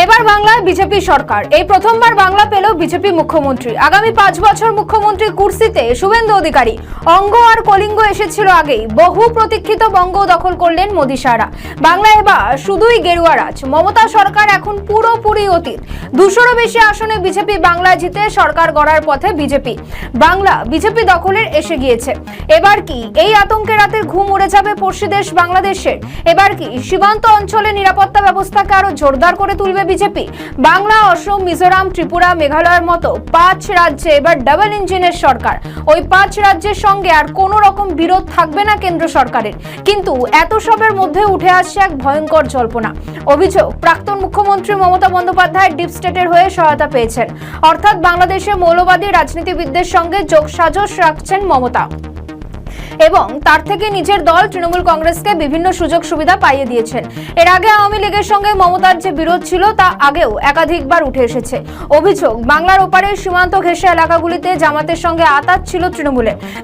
এবার বাংলায় বিজেপি সরকার। এই প্রথমবার বাংলা পেল বিজেপি মুখ্যমন্ত্রী। আগামী 5 বছর মুখ্যমন্ত্রী কুর্সিতে শুভেন্দু অধিকারী। অঙ্গ আর কলিঙ্গ এসেছিল আগেই, বহু প্রতীক্ষিত বঙ্গ দখল করলেন মোদী সারা। বাংলায় এবার শুধুই গেরুয়া রাজ। মমতা সরকার এখন পুরোপুরি অতীত। 200-রও বেশি আসনে বিজেপি বাংলায় জিতে সরকার গড়ার পথে বিজেপি। বাংলা বিজেপি দখলের এসে গিয়েছে। এবার কি এই আতঙ্কের রাতের ঘুম উড়ে যাবে পড়শি দেশ বাংলাদেশের? এবার কি সীমান্ত অঞ্চলে নিরাপত্তা ব্যবস্থাকে আরো জোরদার করে তুলবে বিজেপি? বাংলা, অসম, মিজোরাম, ত্রিপুরা, মেঘালয়ের মতো 5 রাজ্যে এবার ডাবল ইঞ্জিনের সরকার। ওই 5 রাজ্যের সঙ্গে আর কোনো রকম বিরোধ থাকবে না কেন্দ্র সরকারের। কিন্তু এত সবের মধ্যে উঠে আসছে এক ভয়ঙ্কর জল্পনা। অভিযোগ, প্রাক্তন মুখ্যমন্ত্রী মমতা বন্দ্যোপাধ্যায় ডিপ স্টেটের হয়ে সহায়তা পেয়েছেন, অর্থাৎ বাংলাদেশে মৌলবাদী রাজনীতিবিদদের সঙ্গে যোগসাজশ রাখছেন মমতা এবং তার থেকে নিজের দল তৃণমূল কংগ্রেসকে বিভিন্ন সুযোগ সুবিধা পাইয়ে দিয়েছেন। এর আগে আওয়ামী লীগের সঙ্গে মমতার যে বিরোধ ছিল তা আগেও একাধিকবার উঠে এসেছে। অভিযোগ, বাংলার ওপারের সীমান্ত ঘেঁষা এলাকাগুলিতে জামাতের সঙ্গে আঁতাত ছিল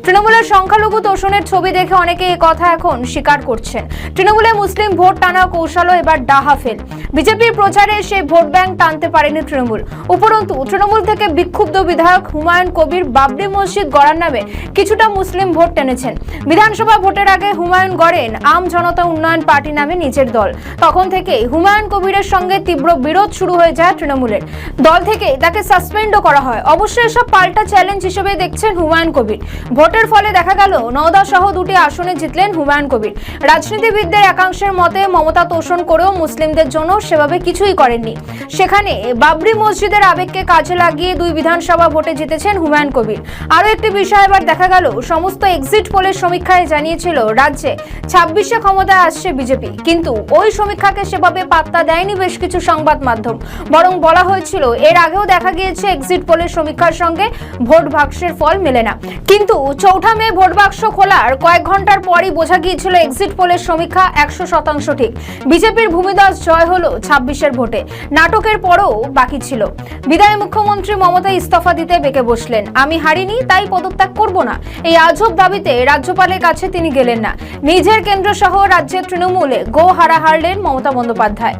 তৃণমূলের সংখ্যালঘু তোষণের ছবি দেখে অনেকে এই কথা এখন স্বীকার করছেন। তৃণমূলে মুসলিম ভোট টানা কৌশলও এবার ডাহা ফেল। বিজেপির প্রচারে সেই ভোট ব্যাংক টানতে পারেনি তৃণমূল। উপরন্তু তৃণমূল থেকে বিক্ষুব্ধ বিধায়ক হুমায়ুন কবির বাবরি মসজিদ গড়ার নামে কিছুটা মুসলিম ভোট টেনেছেন। বিধানসভা ভোটের আগে হুমায়ুন গড়েন আম জনতা উন্নয়ন পার্টি নামে নিজের দল। তখন থেকে হুমায়ুন কবিরের সঙ্গে তীব্র বিরোধ শুরু হয়ে যায় তৃণমূলের। দল থেকে তাকে সাসপেন্ডও করা হয়। অবশ্যই এসব পাল্টা চ্যালেঞ্জ হিসেবে দেখছেন হুমায়ুন কবির। ভোটের ফলে দেখা গেল নওদা সহ 2টি আসনে জিতলেন হুমায়ুন কবির। রাজনীতিবিদদের একাংশের মতে মমতা তোষণ করেও মুসলিমদের জন্য সেভাবে কিছুই করেননি। সেখানে বাবরি মসজিদের আবেগকে কাজে লাগিয়ে 2 বিধানসভা ভোটে জিতেছেন হুমায়ুন কবির। আরও একটি বিষয় এবার দেখা গেল, সমস্ত এক্সিট পোলের সমীক্ষায় জানিয়েছিল রাজ্যে 26-এ ক্ষমতায় আসছে বিজেপি, কিন্তু ওই সমীক্ষাকে সেভাবে পাত্তা দেয়নি বেশ কিছু সংবাদ মাধ্যম। বরং বলা হয়েছিল এর আগেও দেখা গিয়েছে এক্সিট পোলের সমীক্ষার সঙ্গে ভোট বাক্সের ফল মেলে না। কিন্তু 4 মে ভোট বাক্স খোলার কয়েক ঘন্টার পরই বোঝা গিয়েছিল এক্সিট পোলের সমীক্ষা 100% ঠিক। বিজেপির ভূমিদস জয় হলো 26-এর ভোটে। নাটকের পরও বাকি ছিল। বিদায়ী মুখ্যমন্ত্রী মমতা ইস্তফা দিতে বেঁকে বসলেন। আমি হারিনি, তাই পদত্যাগ করব না, এই আজব দাবিতে রাজ্যপালের কাছে তিনি গেলেন না। নিজের কেন্দ্র সহ রাজ্যের তৃণমূলে গো হারলেন মমতা বন্দ্যোপাধ্যায়।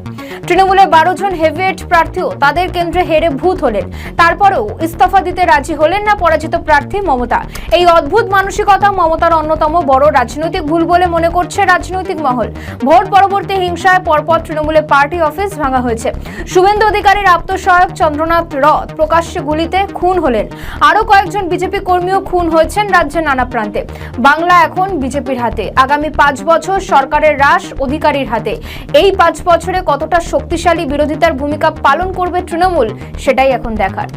তৃণমূলে 12 জন হেভিওয়েট প্রার্থীও তাদের কেন্দ্রে হেরে ভূত হলেন। তারপরেও ইস্তফা দিতে রাজি হলেন না পরাজিত প্রার্থী মমতা। এই অদ্ভুত মানসিকতা মমতার অন্যতম বড় রাজনৈতিক ভুল বলে মনে করছে রাজনৈতিক মহল। ভোট পরবর্তী হিংসায় পরপর তৃণমূলে পার্টি অফিস ভাঙা হয়েছে। শুভেন্দু অধিকারীর আপ্তসহায়ক চন্দ্রনাথ রথ প্রকাশ্যে গুলিতে খুন হলেন। আরো কয়েকজন বিজেপি কর্মীও খুন হয়েছেন রাজ্যের নানা প্রান্তে। বাংলা এখন বিজেপির হাতে। আগামী 5 বছর সরকারের রাশ অধিকারীর হাতে। এই 5 বছরে কতটা শক্তিশালী বিরোধিতার ভূমিকা পালন করবে তৃণমূল, সেটাই এখন দেখার।